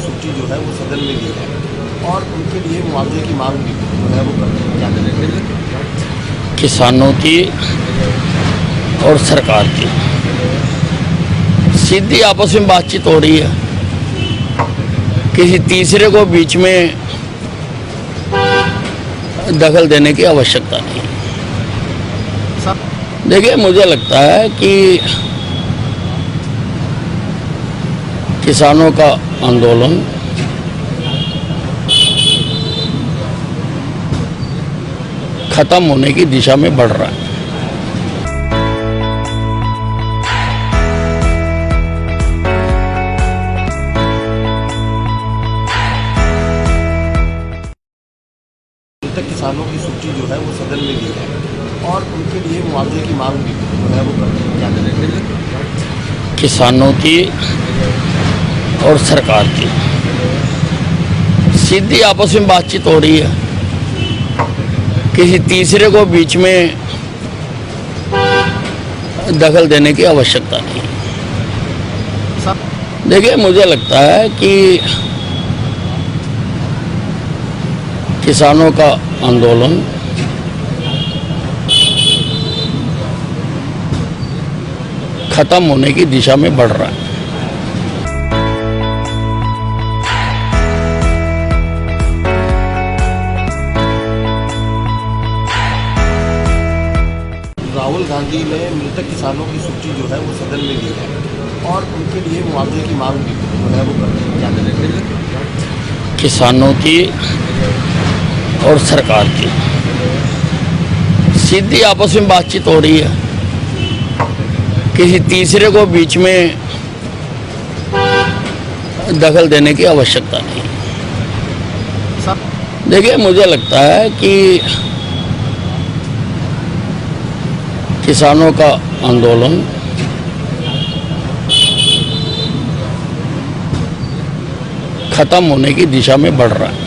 सूची जो है वो सदन में दी है और उनके लिए मुआवजे की मांग भी जो है वो क्या करेंगे। किसानों की और सरकार की सीधी आपस में बातचीत हो रही है, किसी तीसरे को बीच में दखल देने की आवश्यकता नहीं। देखिए, मुझे लगता है कि किसानों का आंदोलन खत्म होने की दिशा में बढ़ रहा है। तक किसानों की सूची जो है वो सदन में दी है और उनके लिए मुआवजे की मांग भी जो है वो क्या करेंगे। किसानों की और सरकार की सीधी आपस में बातचीत हो रही है, किसी तीसरे को बीच में दखल देने की आवश्यकता नहीं। देखिए, मुझे लगता है कि किसानों का आंदोलन खत्म होने की दिशा में बढ़ रहा है। राहुल गांधी ने मृतक किसानों की सूची जो है वो सदन में दी है और उनके लिए मुआवजे की मांग भी जो है वो क्या करेंगे। किसानों की और सरकार की सीधी आपस में बातचीत हो रही है, किसी तीसरे को बीच में दखल देने की आवश्यकता नहीं। देखिए, मुझे लगता है कि किसानों का आंदोलन खत्म होने की दिशा में बढ़ रहा है।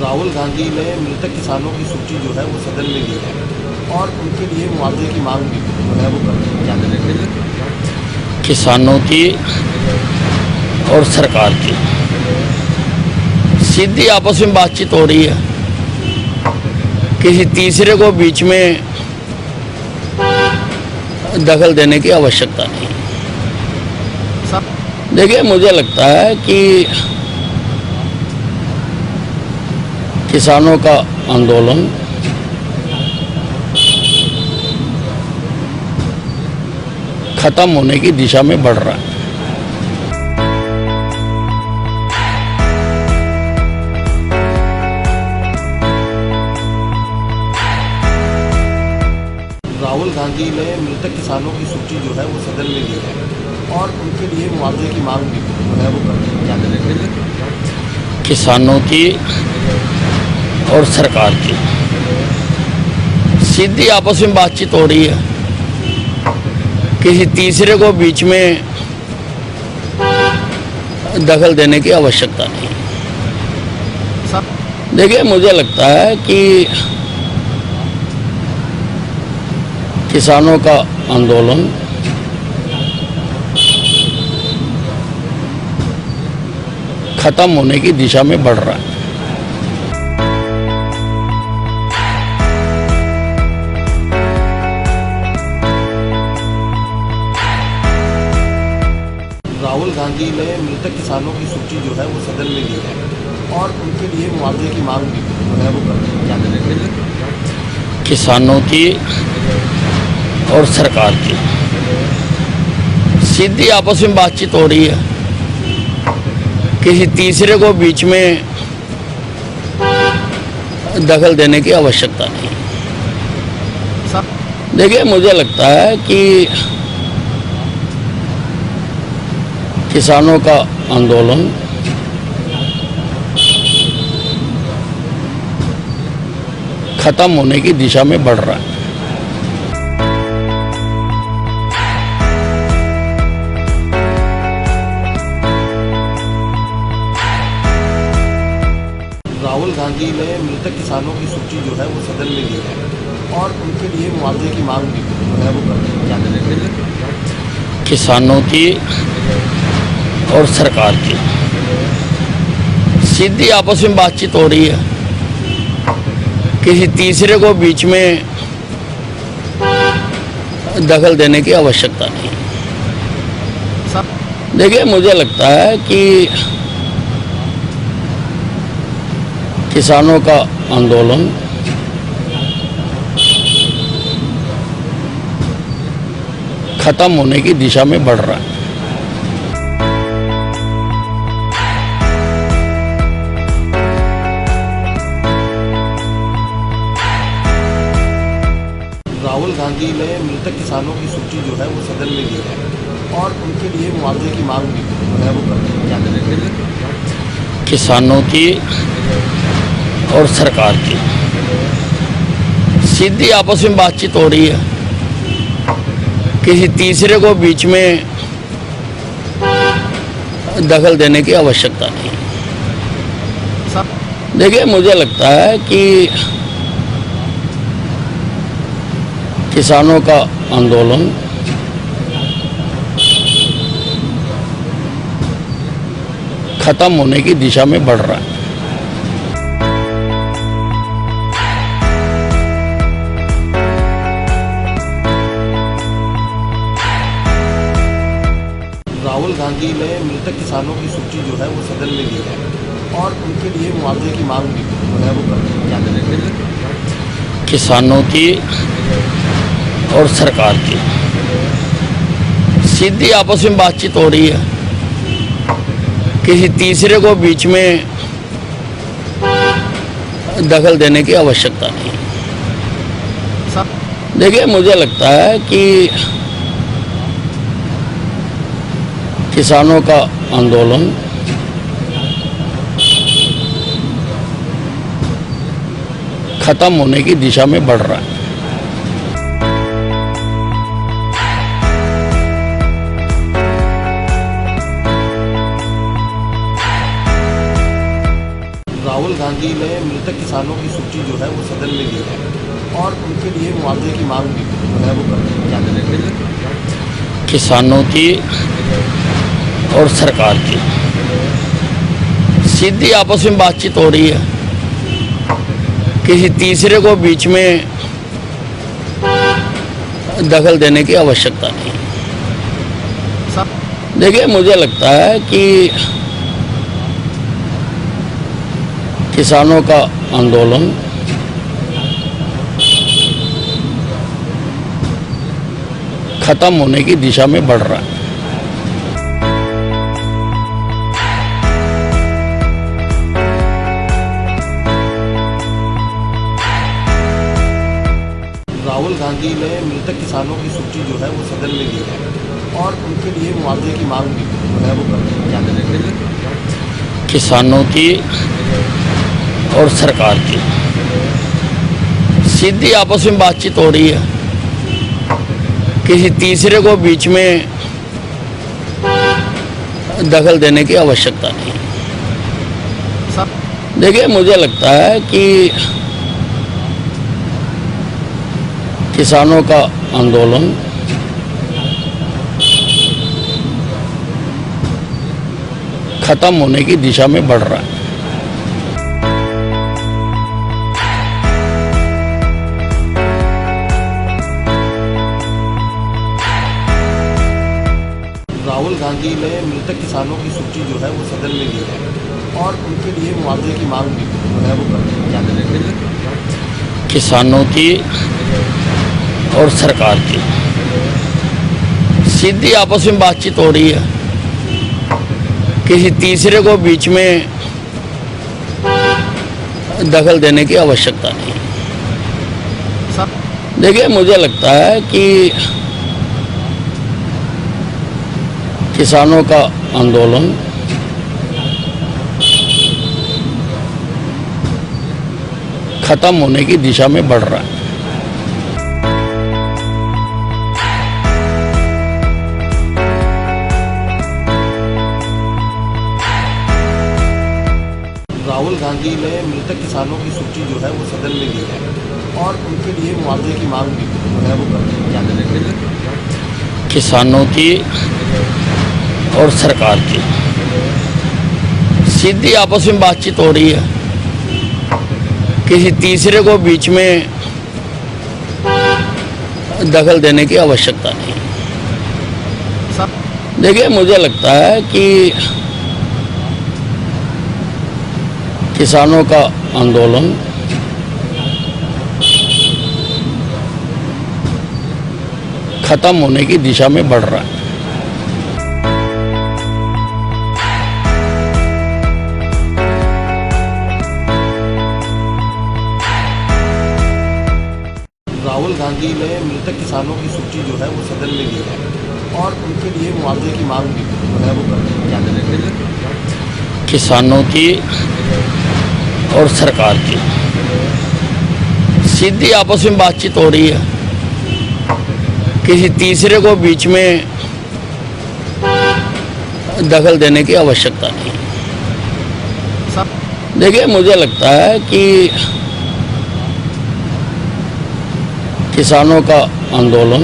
राहुल गांधी ने मृतक किसानों की सूची जो है वो सदन में दी है और उनके लिए मुआवजे की मांग भी जो है वो क्या करेंगे। किसानों की और सरकार की सीधी आपस में बातचीत हो रही है, किसी तीसरे को बीच में दखल देने की आवश्यकता नहीं। देखिए, मुझे लगता है कि किसानों का आंदोलन खत्म होने की दिशा में बढ़ रहा है। राहुल गांधी ने मृतक किसानों की सूची जो है वो सदन में दी है और उनके लिए मुआवजे की मांग भी जो है वो क्या करेंगे। किसानों की और सरकार की सीधी आपस में बातचीत हो रही है, किसी तीसरे को बीच में दखल देने की आवश्यकता नहीं। देखिए, मुझे लगता है कि किसानों का आंदोलन खत्म होने की दिशा में बढ़ रहा है। राहुल गांधी ने मृतक किसानों की सूची जो है वो सदन में दी है और उनके लिए मुआवजे की मांग भी जो है वो क्या करेंगे। किसानों की और सरकार की सीधी आपस में बातचीत हो रही है, किसी तीसरे को बीच में दखल देने की आवश्यकता नहीं। देखिए, मुझे लगता है कि किसानों का आंदोलन खत्म होने की दिशा में बढ़ रहा है। राहुल गांधी गांधी ने मृतक किसानों की सूची जो है वो सदन में ली है और उनके लिए मुआवजे की मांग भी जो है वो करते हैं। क्या करेंगे? किसानों की और सरकार की सीधी आपस में बातचीत हो रही है, किसी तीसरे को बीच में दखल देने की आवश्यकता नहीं। देखिए, मुझे लगता है कि किसानों का आंदोलन खत्म होने की दिशा में बढ़ रहा है। राहुल गांधी ने मृतक किसानों की सूची जो है वो सदन में ली है और उनके लिए मुआवजे की मांग भी जो है वो करते हैं। क्या करेंगे? किसानों की और सरकार की सीधी आपस में बातचीत हो रही है, किसी तीसरे को बीच में दखल देने की आवश्यकता नहीं। देखिए, मुझे लगता है कि किसानों का आंदोलन खत्म होने की दिशा में बढ़ रहा है। राहुल गांधी ने मृतक किसानों की सूची जो है वो सदन में ली है और उनके लिए मुआवजे की मांग भी जो है वो करते हैं। क्या करेंगे? किसानों की और सरकार की सीधी आपस में बातचीत हो रही है, किसी तीसरे को बीच में दखल देने की आवश्यकता नहीं। देखिए, मुझे लगता है कि किसानों का आंदोलन खत्म होने की दिशा में बढ़ रहा है। राहुल गांधी ने मृतक किसानों की सूची जो है वो सदन में ली है और उनके लिए मुआवजे की मांग भी जो है वो करते हैं। क्या करेंगे? किसानों की और सरकार की सीधी आपस में बातचीत हो रही है, किसी तीसरे को बीच में दखल देने की आवश्यकता नहीं। देखिए, मुझे लगता है कि किसानों का आंदोलन खत्म होने की दिशा में बढ़ रहा है। राहुल गांधी ने मृतक किसानों की सूची जो है वो सदन में ली है और उनके लिए मुआवजे की मांग भी जो है वो करते हैं। क्या करेंगे? किसानों की और सरकार की सीधी आपस में बातचीत हो रही है, किसी तीसरे को बीच में दखल देने की आवश्यकता नहीं। देखिए, मुझे लगता है कि किसानों का आंदोलन खत्म होने की दिशा में बढ़ रहा है। राहुल गांधी ने मृतक किसानों की सूची जो है वो सदन में ली है और उनके लिए मुआवजे की मांग भी जो है वो करते हैं। क्या करेंगे? किसानों की और सरकार की सीधी आपस में बातचीत हो रही है, किसी तीसरे को बीच में दखल देने की आवश्यकता नहीं। देखिए, मुझे लगता है कि किसानों का आंदोलन खत्म होने की दिशा में बढ़ रहा है। राहुल गांधी ने मृतक किसानों की सूची जो है वो सदन में ली है और उनके लिए मुआवजे की मांग भी जो है वो करते हैं। क्या करेंगे? किसानों की और सरकार की सीधी आपस में बातचीत हो रही है, किसी तीसरे को बीच में दखल देने की आवश्यकता नहीं। देखिए, मुझे लगता है कि किसानों का आंदोलन खत्म होने की दिशा में बढ़ रहा है। राहुल गांधी ने मृतक किसानों की सूची जो है वो सदन में ली है और उनके लिए मुआवजे की मांग भी जो है वो करते हैं। क्या करेंगे? किसानों की और सरकार की सीधी आपस में बातचीत हो रही है, किसी तीसरे को बीच में दखल देने की आवश्यकता नहीं। देखिए, मुझे लगता है कि किसानों का आंदोलन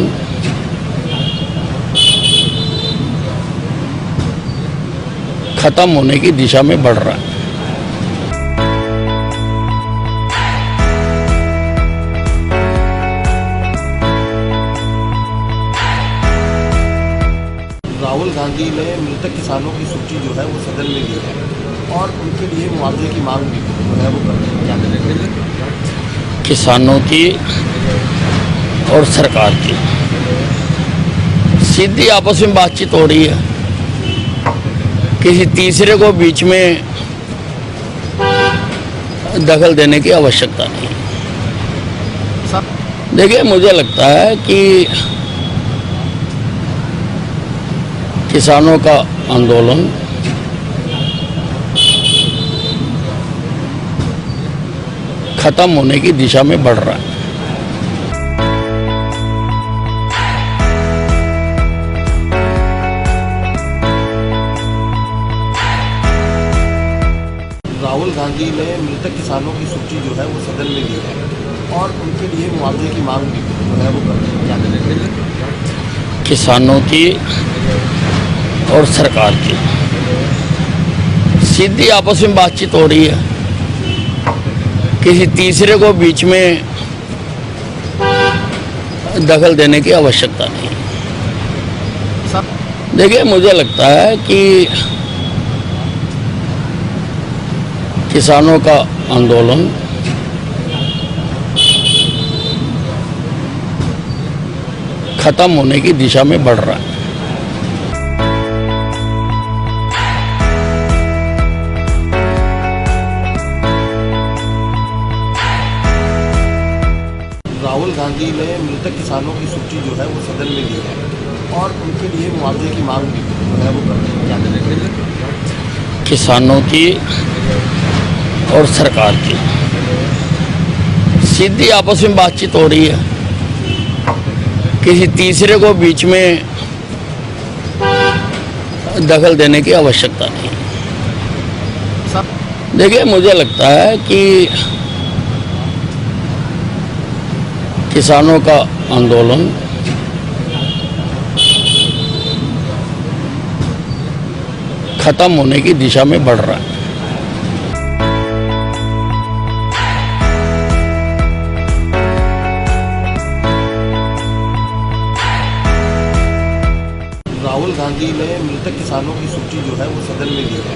खत्म होने की दिशा में बढ़ रहा है। राहुल गांधी ने मृतक किसानों की सूची जो है वो सदन में ली है और उनके लिए मुआवजे की मांग भी जो है वो करते हैं। क्या करेंगे? किसानों की और सरकार की सीधी आपस में बातचीत हो रही है, किसी तीसरे को बीच में दखल देने की आवश्यकता नहीं। देखिए, मुझे लगता है कि किसानों का आंदोलन खत्म होने की दिशा में बढ़ रहा है। राहुल गांधी ने मृतक किसानों की सूची जो है वो सदन में ली है और उनके लिए मुआवजे की मांग भी जो है वो करते हैं। क्या करेंगे? किसानों की और सरकार की सीधी आपस में बातचीत हो रही है, किसी तीसरे को बीच में दखल देने की आवश्यकता नहीं। देखिए, मुझे लगता है कि किसानों का आंदोलन खत्म होने की दिशा में बढ़ रहा है। राहुल गांधी ने मृतक किसानों की सूची जो है वो सदन में ली है और उनके लिए मुआवजे की मांग भी जो है वो करते हैं। क्या करेंगे? किसानों की और सरकार की सीधी आपस में बातचीत हो रही है, किसी तीसरे को बीच में दखल देने की आवश्यकता नहीं। देखिए, मुझे लगता है कि किसानों का आंदोलन खत्म होने की दिशा में बढ़ रहा है। राहुल गांधी ने मृतक किसानों की सूची जो है वो सदन में ली है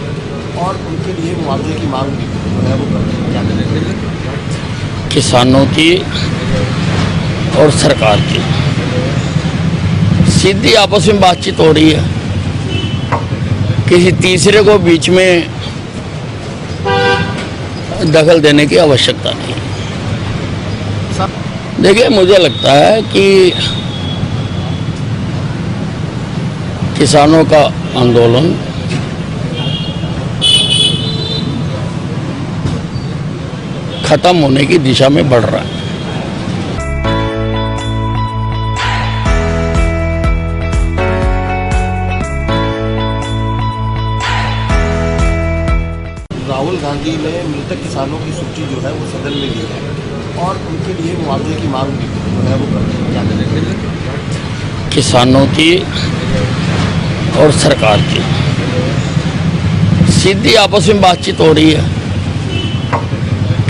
और उनके लिए मुआवजे की मांग भी जो है वो करते हैं। क्या करेंगे? किसानों की और सरकार की सीधी आपस में बातचीत हो रही है, किसी तीसरे को बीच में दखल देने की आवश्यकता नहीं। देखिए, मुझे लगता है कि किसानों का आंदोलन खत्म होने की दिशा में बढ़ रहा है। राहुल गांधी ने मृतक किसानों की सूची जो है वो सदन में ली है और उनके लिए मुआवजे की मांग भी जो है वो क्या करेंगे। किसानों की और सरकार की सीधी आपस में बातचीत हो रही है,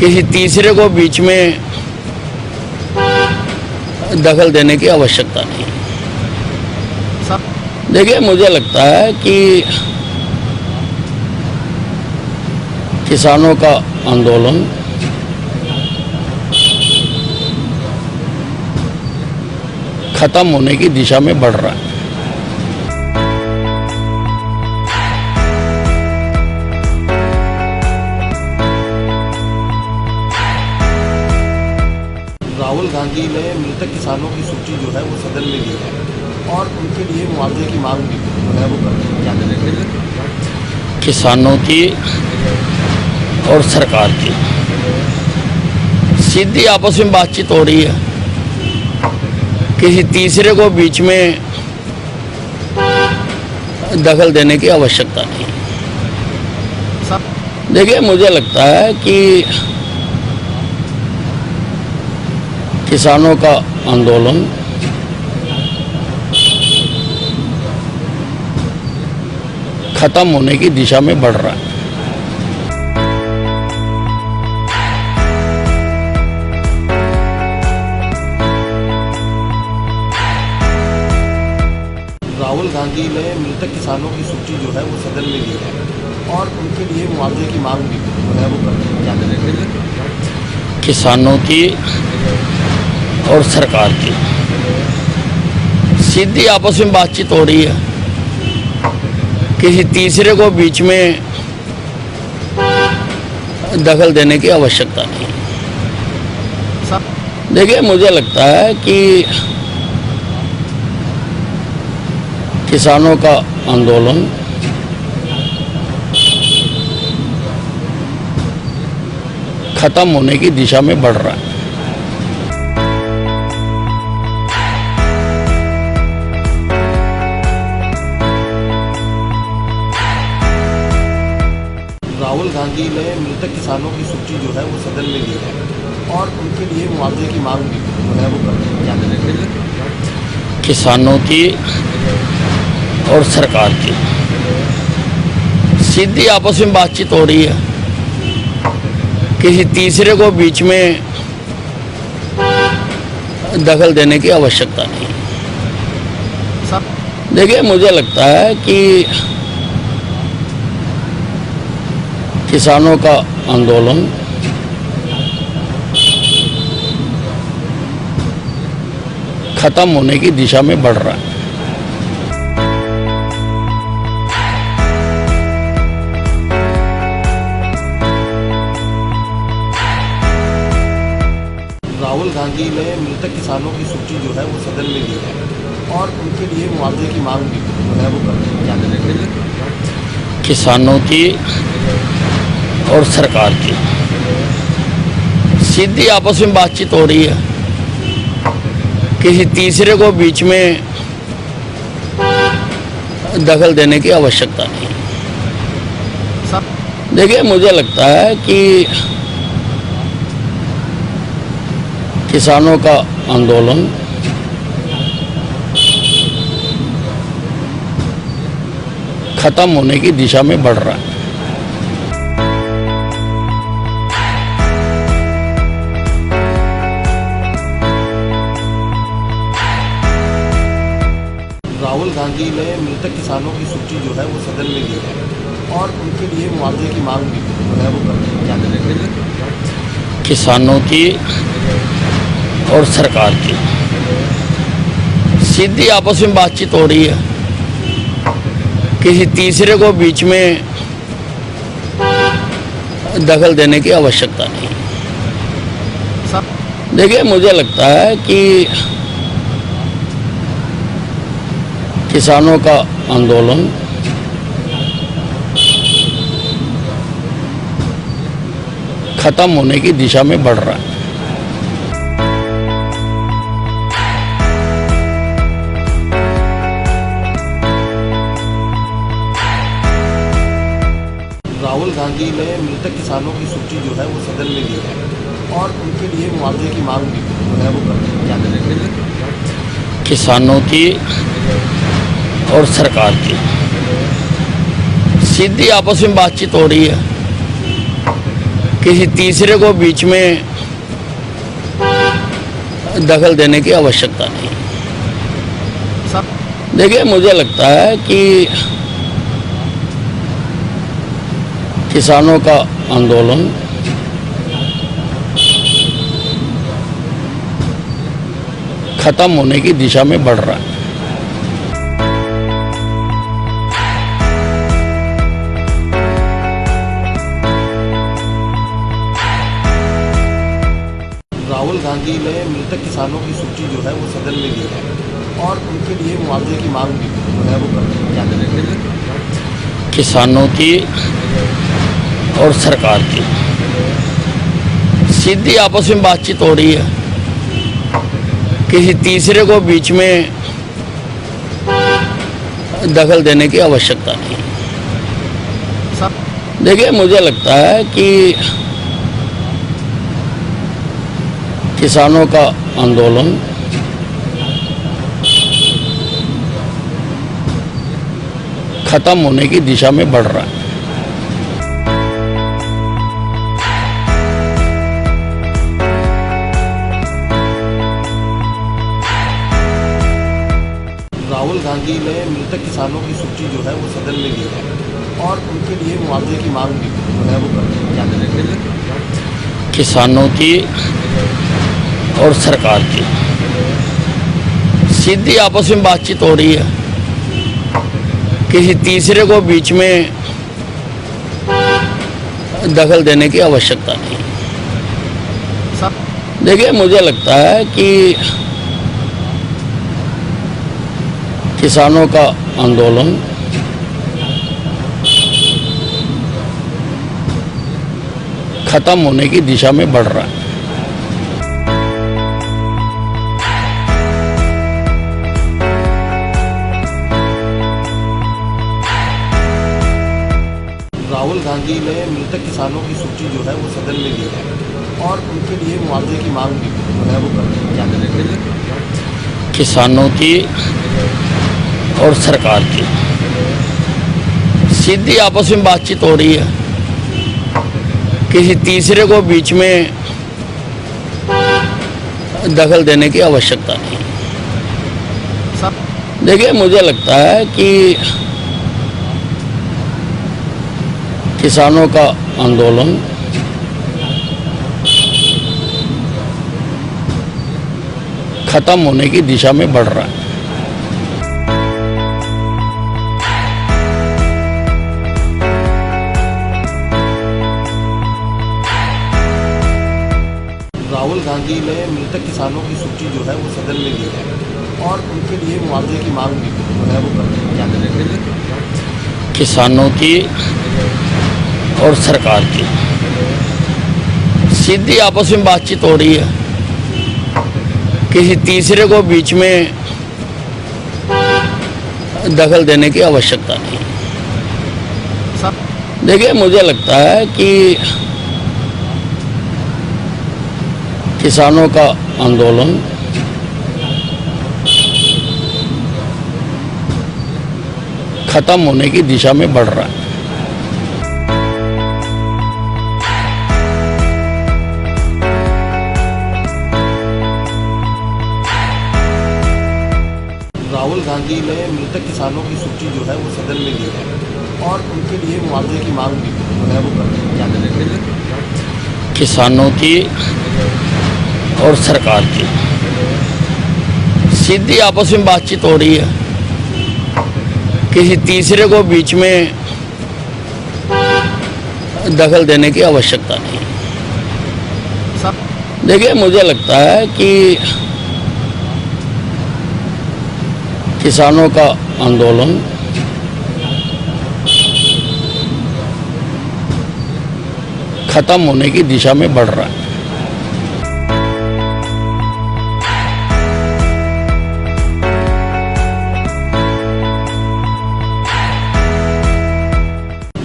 किसी तीसरे को बीच में दखल देने की आवश्यकता नहीं। देखिए, मुझे लगता है कि किसानों का आंदोलन खत्म होने की दिशा में बढ़ रहा है। राहुल गांधी ने मृतक किसानों की सूची जो है वो सदन में ली है और उनके लिए मुआवजे की मांग भी जो है वो क्या करेंगे। किसानों की और सरकार की सीधी आपस में बातचीत हो रही है, किसी तीसरे को बीच में दखल देने की आवश्यकता नहीं। देखिए, मुझे लगता है कि किसानों का आंदोलन खत्म होने की दिशा में बढ़ रहा है। राहुल गांधी ने मृतक किसानों की सूची जो है वो सदन में ली है और उनके लिए मुआवजे की मांग भी जो है वो क्या करेंगे। किसानों की और सरकार की सीधी आपस में बातचीत हो रही है, किसी तीसरे को बीच में दखल देने की आवश्यकता नहीं। देखिए, मुझे लगता है कि किसानों का आंदोलन खत्म होने की दिशा में बढ़ रहा है। राहुल गांधी ने मृतक किसानों की सूची जो है वो सदन में ली है और उनके लिए मुआवजे की मांग भी जो है वो क्या करेंगे। किसानों की और सरकार की सीधी आपस में बातचीत हो रही है, किसी तीसरे को बीच में दखल देने की आवश्यकता नहीं। देखिए, मुझे लगता है कि किसानों का आंदोलन खत्म होने की दिशा में बढ़ रहा है। राहुल गांधी ने मृतक किसानों की सूची जो है वो सदन में ली है और उनके लिए मुआवजे की मांग भी जो है वो क्या करेंगे। किसानों की और सरकार की सीधी आपस में बातचीत हो रही है, किसी तीसरे को बीच में दखल देने की आवश्यकता नहीं। देखिए, मुझे लगता है कि किसानों का आंदोलन खत्म होने की दिशा में बढ़ रहा है। राहुल गांधी ने मृतक किसानों की सूची जो है वो सदन में ली है और उनके लिए मुआवजे की मांग भी जो है वो क्या करेंगे। किसानों की और सरकार की सीधी आपस में बातचीत हो रही है, किसी तीसरे को बीच में दखल देने की आवश्यकता नहीं। देखिए, मुझे लगता है कि किसानों का आंदोलन खत्म होने की दिशा में बढ़ रहा है। राहुल गांधी गांधी ने मृतक किसानों की सूची जो है वो सदन में दी है और उनके लिए मुआवजे की मांग भी जो है वो करते हैं। क्या करेंगे? किसानों की और सरकार की सीधी आपस में बातचीत हो रही है, किसी तीसरे को बीच में दखल देने की आवश्यकता नहीं। सब देखिए, मुझे लगता है कि किसानों का आंदोलन खत्म होने की दिशा में बढ़ रहा है। राहुल गांधी ने मृतक किसानों की सूची जो है वो सदन में दी है और उनके लिए मुआवजे की मांग भी जो है वो करते हैं। क्या करेंगे? किसानों की और सरकार की सीधी आपस में बातचीत हो रही है, किसी तीसरे को बीच में दखल देने की आवश्यकता नहीं। सब देखिए, मुझे लगता है कि किसानों का आंदोलन खत्म होने की दिशा में बढ़ रहा है। राहुल गांधी ने मृतक किसानों की सूची जो है वो सदन में दी है और उनके लिए मुआवजे की मांग भी जो है वो करते हैं। क्या करेंगे? किसानों की और सरकार की सीधी आपस में बातचीत हो रही है, किसी तीसरे को बीच में दखल देने की आवश्यकता नहीं। सब देखिए, मुझे लगता है कि किसानों का आंदोलन खत्म होने की दिशा में बढ़ रहा है। राहुल गांधी ने मृतक किसानों की सूची जो है वो सदन में दी है और उनके लिए मुआवजे की मांग भी जो है वो करते हैं। क्या करेंगे? किसानों की और सरकार की सीधी आपस में बातचीत हो रही है, किसी तीसरे को बीच में दखल देने की आवश्यकता नहीं। सब देखिए, मुझे लगता है कि किसानों का आंदोलन खत्म होने की दिशा में बढ़ रहा है। राहुल गांधी ने मृतक किसानों की सूची जो है वो सदन में दी है और उनके लिए मुआवजे की मांग भी जो है वो करते हैं। क्या करेंगे? किसानों की और सरकार की सीधी आपस में बातचीत हो रही है, किसी तीसरे को बीच में दखल देने की आवश्यकता नहीं। सब देखिए, मुझे लगता है कि किसानों का आंदोलन खत्म होने की दिशा में बढ़ रहा है। राहुल गांधी ने मृतक किसानों की सूची जो है वो सदन में दी है और उनके लिए मुआवजे की मांग भी जो है वो करते हैं। क्या करेंगे? किसानों की और सरकार की सीधी आपस में बातचीत हो रही है, किसी तीसरे को बीच में दखल देने की आवश्यकता नहीं। सब देखिए, मुझे लगता है कि किसानों का आंदोलन खत्म होने की दिशा में बढ़ रहा है।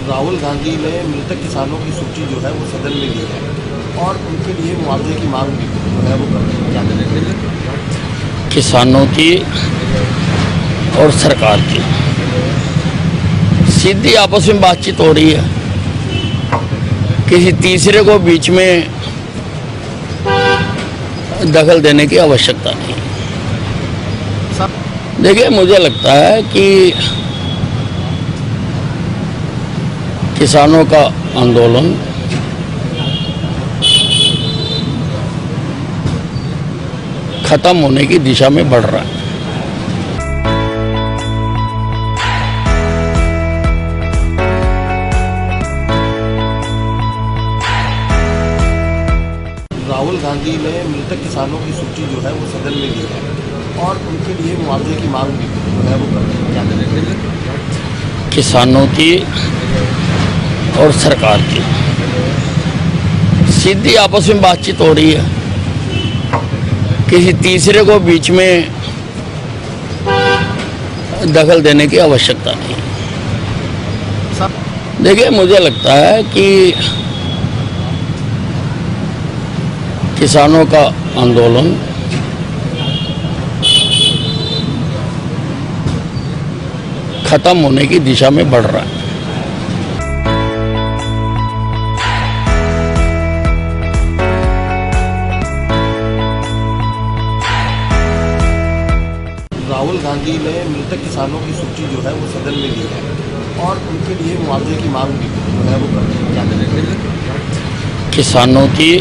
राहुल गांधी गांधी ने मृतक किसानों की सूची जो है वो सदन में ली है और उनके लिए मुआवजे की मांग भी जो है वो क्या करेंगे। किसानों की और सरकार की सीधी आपस में बातचीत हो रही है, किसी तीसरे को बीच में दखल देने की आवश्यकता नहीं। देखिए, मुझे लगता है कि किसानों का आंदोलन खत्म होने की दिशा में बढ़ रहा है। राहुल गांधी ने मृतक किसानों की सूची जो है वो सदन में ली है और उनके लिए मुआवजे की मांग भी जो है वो क्या करेंगे। किसानों की और सरकार की सीधी आपस में बातचीत हो रही है, किसी तीसरे को बीच में दखल देने की आवश्यकता नहीं। देखिए, मुझे लगता है कि किसानों का आंदोलन खत्म होने की दिशा में बढ़ रहा है। राहुल गांधी ने मृतक किसानों की सूची जो है वो सदन में ली है और उनके लिए मुआवजे की मांग भी जो है वो क्या करेंगे। किसानों की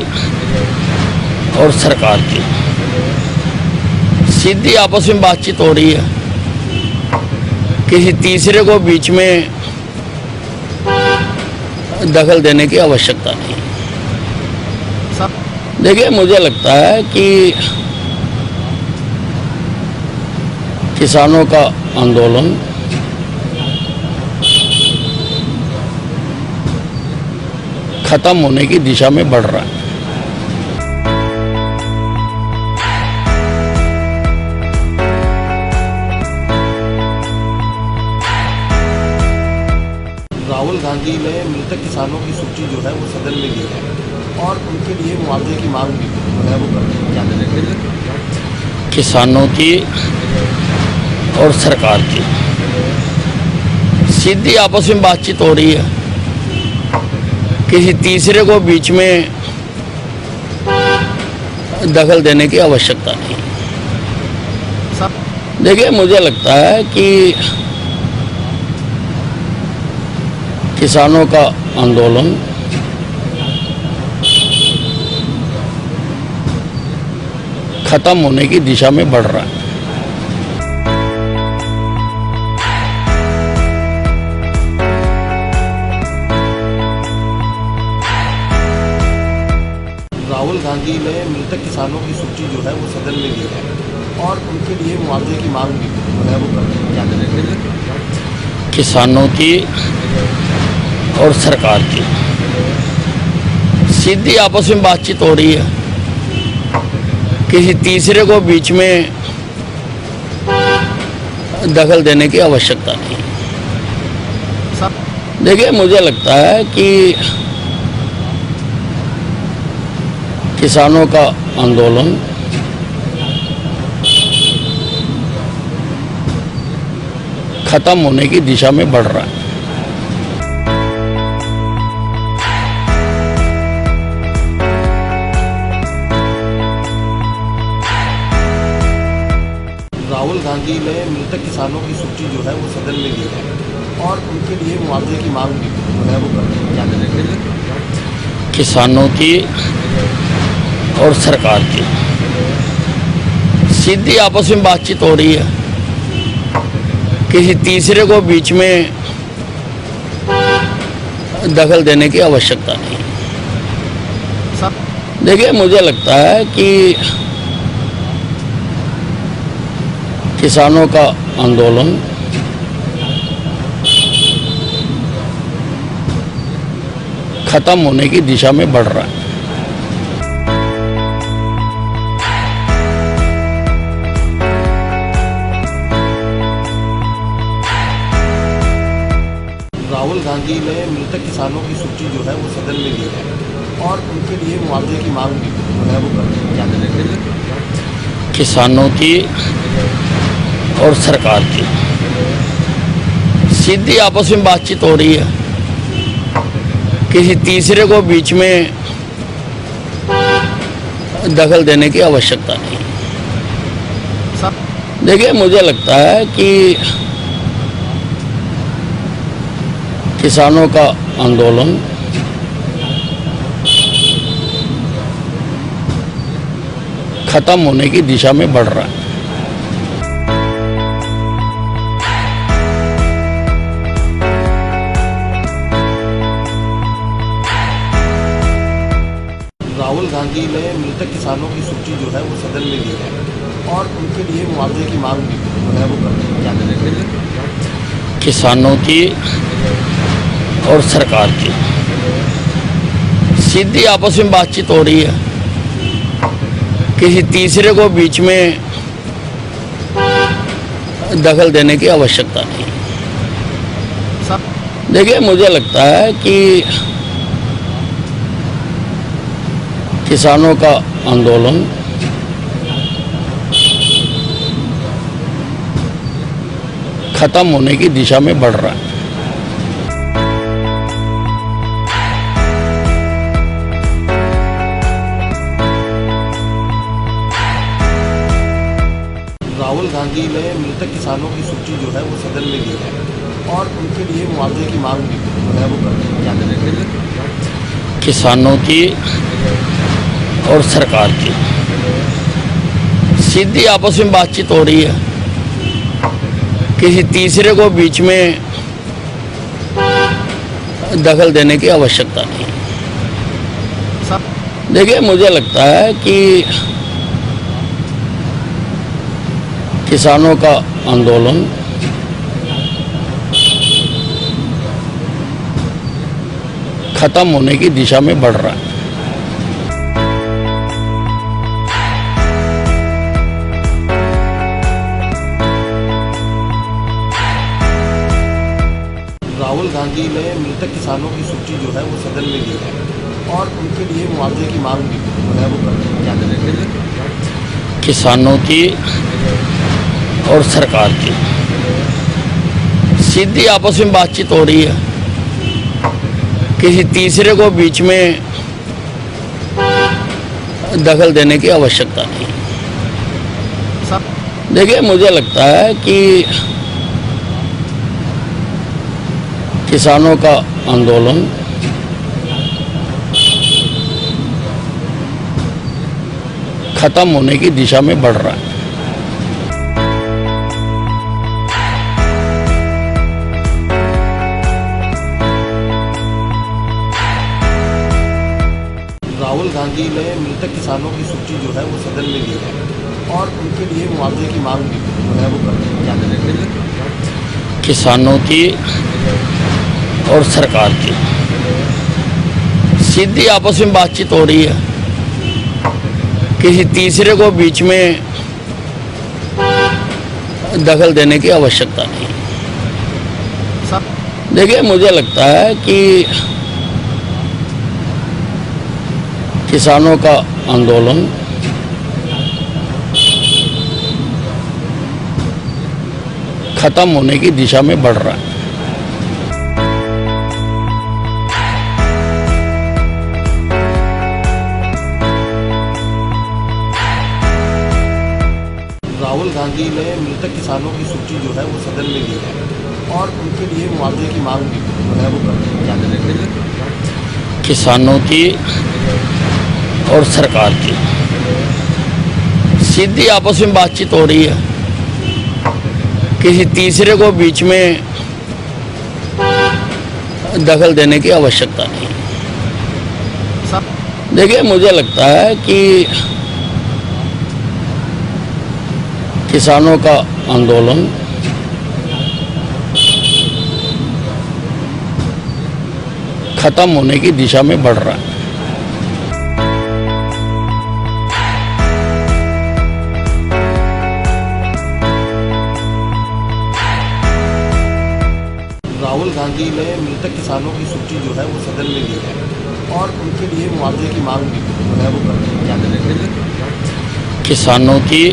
और सरकार की सीधी आपस में बातचीत हो रही है, किसी तीसरे को बीच में दखल देने की आवश्यकता नहीं। देखिए, मुझे लगता है कि किसानों का आंदोलन खत्म होने की दिशा में बढ़ रहा है। राहुल गांधी ने मृतक किसानों की सूची जो है वो सदन में ली है और उनके लिए मुआवजे की मांग भी जो है वो क्या करेंगे। किसानों की और सरकार की सीधी आपस में बातचीत हो रही है, किसी तीसरे को बीच में दखल देने की आवश्यकता नहीं। देखिए, मुझे लगता है कि किसानों का आंदोलन खत्म होने की दिशा में बढ़ रहा है। राहुल गांधी ने मृतक किसानों की सूची जो है वो सदन में ली है और उनके लिए मुआवजे की मांग भी जो है वो क्या करेंगे। किसानों की और सरकार की सीधी आपस में बातचीत हो रही है, किसी तीसरे को बीच में दखल देने की आवश्यकता नहीं। देखिए, मुझे लगता है कि किसानों का आंदोलन खत्म होने की दिशा में बढ़ रहा है। राहुल गांधी ने मृतक किसानों की सूची जो है वो सदन में ली है और उनके लिए मुआवजे की मांग भी जो है वो क्या करेंगे। किसानों की और सरकार की सीधी आपस में बातचीत हो रही है, किसी तीसरे को बीच में दखल देने की आवश्यकता नहीं। देखिए, मुझे लगता है कि किसानों का आंदोलन खत्म होने की दिशा में बढ़ रहा है। राहुल गांधी गांधी ने मृतक किसानों की सूची जो है वो सदन में ली है और उनके लिए मुआवजे की मांग भी जो है वो कर रही है। क्या करेंगे? किसानों की और सरकार की सीधी आपस में बातचीत हो रही है, किसी तीसरे को बीच में दखल देने की आवश्यकता नहीं। देखिए, मुझे लगता है कि किसानों का आंदोलन खत्म होने की दिशा में बढ़ रहा है। राहुल गांधी ने मृतक किसानों की सूची जो है वो सदन में ली है और उनके लिए मुआवजे की मांग भी जो है वो कर रही है। क्या करेंगे? किसानों की और सरकार की सीधी आपस में बातचीत हो रही है, किसी तीसरे को बीच में दखल देने की आवश्यकता नहीं। देखिए, मुझे लगता है कि किसानों का आंदोलन खत्म होने की दिशा में बढ़ रहा है। राहुल गांधी ने मृतक किसानों की सूची जो है वो सदन में ली है और उनके लिए मुआवजे की मांग भी जो है वो कर रही है। क्या करेंगे? किसानों की और सरकार की सीधी आपस में बातचीत हो रही है, किसी तीसरे को बीच में दखल देने की आवश्यकता नहीं। देखिए, मुझे लगता है कि किसानों का आंदोलन खत्म होने की दिशा में बढ़ रहा है। राहुल गांधी ने मृतक किसानों की सूची जो है वो सदन में ली है और उनके लिए मुआवजे की मांग भी जो है वो कर रही है। क्या करेंगे? किसानों की और सरकार की सीधी आपस में बातचीत हो रही है, किसी तीसरे को बीच में दखल देने की आवश्यकता नहीं। देखिए, मुझे लगता है कि किसानों का आंदोलन खत्म होने की दिशा में बढ़ रहा है। राहुल गांधी ने मृतक किसानों की सूची जो है वो सदन में ली है और उनके लिए मुआवजे की मांग भी जो है वो कर रही है। क्या करेंगे? किसानों की और सरकार की सीधी आपस में बातचीत हो रही है, किसी तीसरे को बीच में दखल देने की आवश्यकता नहीं। देखिए, मुझे लगता है कि किसानों का आंदोलन खत्म होने की दिशा में बढ़ रहा है। राहुल गांधी ने मृतक किसानों की सूची जो है वो सदन में ली है और उनके लिए मुआवजे की मांग भी जो है वो कर रही है। क्या करेंगे? किसानों की और सरकार की सीधी आपस में बातचीत हो रही है, किसी तीसरे को बीच में दखल देने की आवश्यकता नहीं। देखिए, मुझे लगता है कि किसानों का आंदोलन खत्म होने की दिशा में बढ़ रहा है। राहुल गांधी गांधी ने मृतक किसानों की सूची जो है वो सदन में दी है और उनके लिए मुआवजे की मांग भी जो है वो क्या करेंगे। किसानों की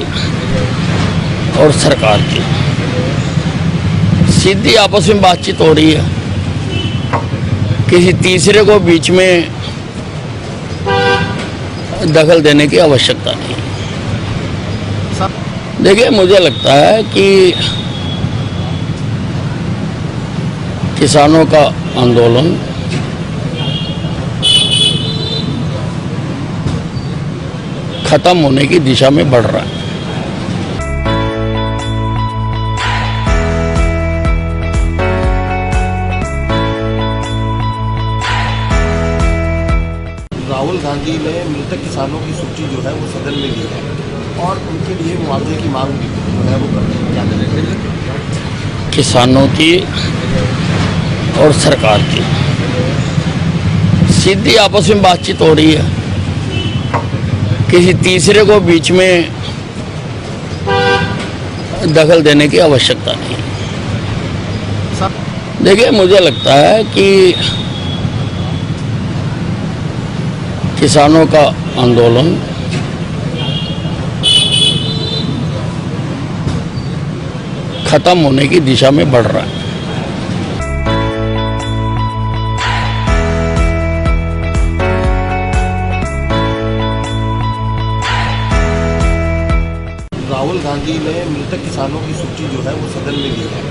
और सरकार की सीधी आपस में बातचीत हो रही है, किसी तीसरे को बीच में दखल देने की आवश्यकता नहीं। देखिए, मुझे लगता है कि किसानों का आंदोलन खत्म होने की दिशा में बढ़ रहा है। राहुल गांधी ने मृतक किसानों की सूची जो है वो सदन में दी है और उनके लिए मुआवजे की मांग भी जो है वो क्या करेंगे। किसानों की और सरकार की सीधी आपस में बातचीत हो रही है, किसी तीसरे को बीच में दखल देने की आवश्यकता नहीं। देखिए, मुझे लगता है कि किसानों का आंदोलन खत्म होने की दिशा में बढ़ रहा है। राहुल गांधी ने मृतक किसानों की सूची जो है वो सदन में दी है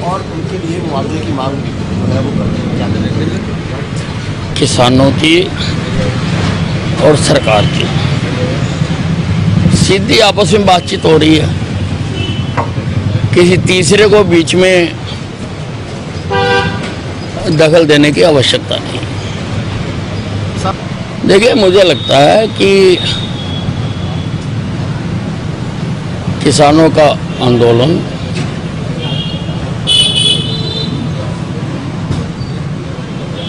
और उनके लिए मुआवजे की मांग भी जो है वो क्या करेंगे। किसानों की और सरकार की सीधी आपस में बातचीत हो रही है, किसी तीसरे को बीच में दखल देने की आवश्यकता नहीं। देखिए, मुझे लगता है कि किसानों का आंदोलन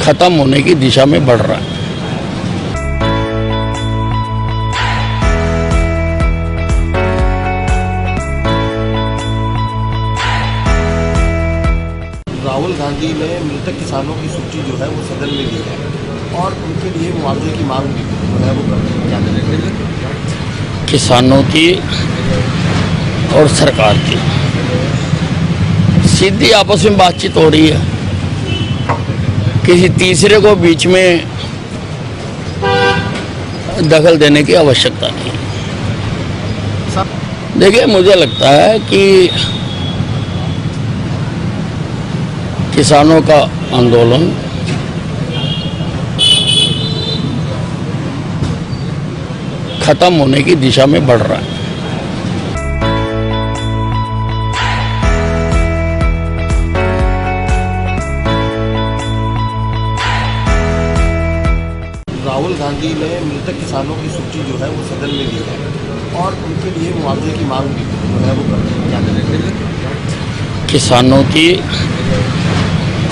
खत्म होने की दिशा में बढ़ रहा है। राहुल गांधी ने मृतक किसानों की सूची जो है वो सदन में दी है और उनके लिए मुआवजे की मांग भी जो है वो क्या करेंगे। किसानों की और सरकार की सीधी आपस में बातचीत हो रही है, किसी तीसरे को बीच में दखल देने की आवश्यकता नहीं। देखिए, मुझे लगता है कि किसानों का आंदोलन खत्म होने की दिशा में बढ़ रहा है। राहुल गांधी ने मृतक किसानों की सूची जो है वो सदन में दी है और उनके लिए मुआवजे की मांग भी जो है वो क्या करेंगे। किसानों की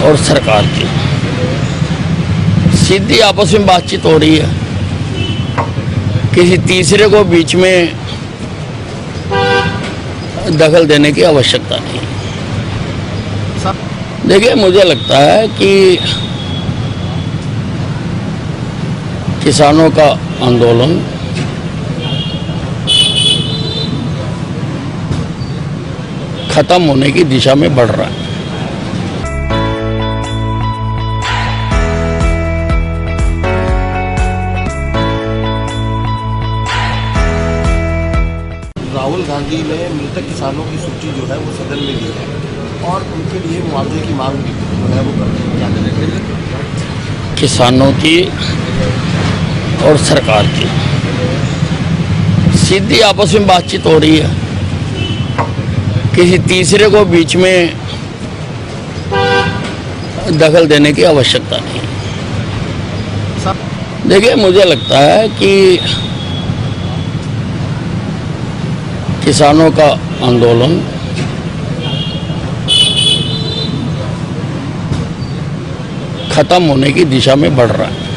और सरकार की सीधी आपस में बातचीत हो रही है, किसी तीसरे को बीच में दखल देने की आवश्यकता नहीं। देखिए, मुझे लगता है कि किसानों का आंदोलन खत्म होने की दिशा में बढ़ रहा है। राहुल गांधी ने मृतक किसानों की सूची जो है वो सदन में दी है और उनके लिए मुआवजे की मांग भी जो है वो क्या करेंगे। किसानों की और सरकार की सीधी आपस में बातचीत हो रही है, किसी तीसरे को बीच में दखल देने की आवश्यकता नहीं। देखिए, मुझे लगता है कि किसानों का आंदोलन खत्म होने की दिशा में बढ़ रहा है।